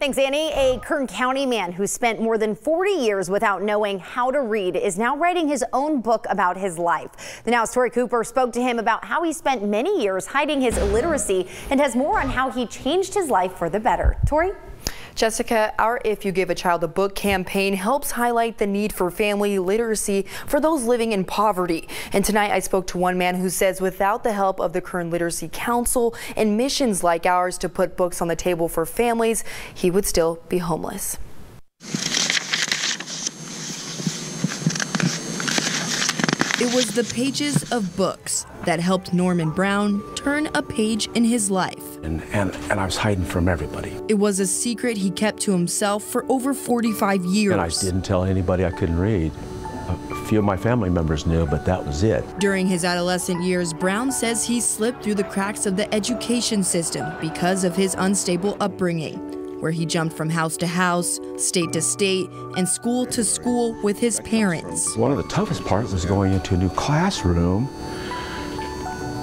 Thanks, Annie. A Kern County man who spent more than 40 years without knowing how to read is now writing his own book about his life. The Now's Tori Cooper spoke to him about how he spent many years hiding his illiteracy and has more on how he changed his life for the better. Tori? Jessica, our If You Give a Child a Book campaign helps highlight the need for family literacy for those living in poverty. And tonight I spoke to one man who says without the help of the Kern Literacy Council and missions like ours to put books on the table for families, he would still be homeless. It was the pages of books that helped Norman Brown turn a page in his life. And I was hiding from everybody. It was a secret he kept to himself for over 45 years. And I didn't tell anybody I couldn't read. A few of my family members knew, but that was it. During his adolescent years, Brown says he slipped through the cracks of the education system because of his unstable upbringing, where he jumped from house to house, state to state, and school to school with his parents. One of the toughest parts was going into a new classroom,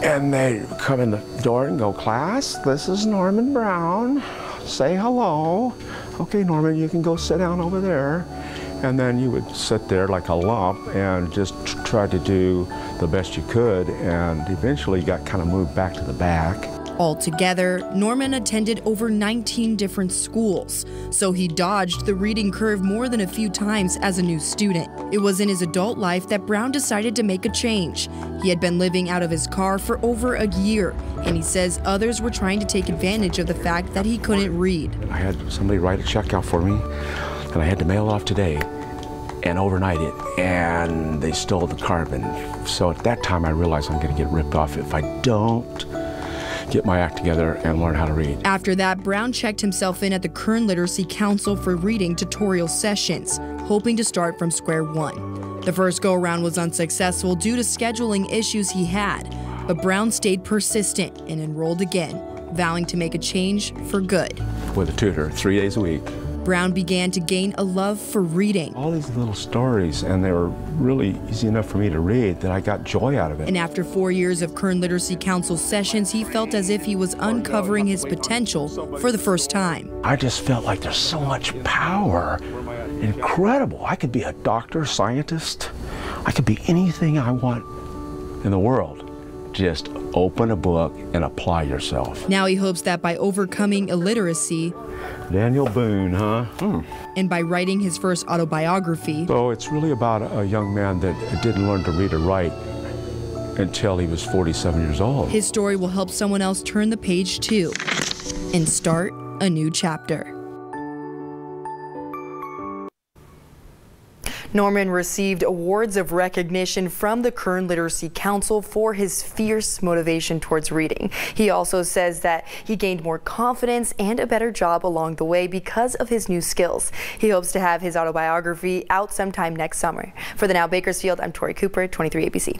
and they come in the door and go, "Class, this is Norman Brown. Say hello." "Okay, Norman, you can go sit down over there." And then you would sit there like a lump and just try to do the best you could, and eventually you got kind of moved back to the back. Altogether, Norman attended over 19 different schools, so he dodged the reading curve more than a few times as a new student. It was in his adult life that Brown decided to make a change. He had been living out of his car for over a year, and he says others were trying to take advantage of the fact that he couldn't read. I had somebody write a check out for me, and I had to mail it off today and overnight it, and they stole the carbon. So at that time I realized I'm going to get ripped off if I don't get my act together and learn how to read. After that, Brown checked himself in at the Kern Literacy Council for reading tutorial sessions, hoping to start from square one. The first go-around was unsuccessful due to scheduling issues he had, but Brown stayed persistent and enrolled again, vowing to make a change for good. With a tutor, 3 days a week. Brown began to gain a love for reading. All these little stories, and they were really easy enough for me to read that I got joy out of it. And after 4 years of Kern Literacy Council sessions, he felt as if he was uncovering his potential for the first time. I just felt like there's so much power. Incredible. I could be a doctor, scientist. I could be anything I want in the world. Just open a book and apply yourself. Now he hopes that by overcoming illiteracy, Daniel Boone, huh? And by writing his first autobiography. So it's really about a young man that didn't learn to read or write until he was 47 years old. His story will help someone else turn the page too and start a new chapter. Norman received awards of recognition from the Kern Literacy Council for his fierce motivation towards reading. He also says that he gained more confidence and a better job along the way because of his new skills. He hopes to have his autobiography out sometime next summer. For the Now Bakersfield, I'm Tori Cooper, 23 ABC.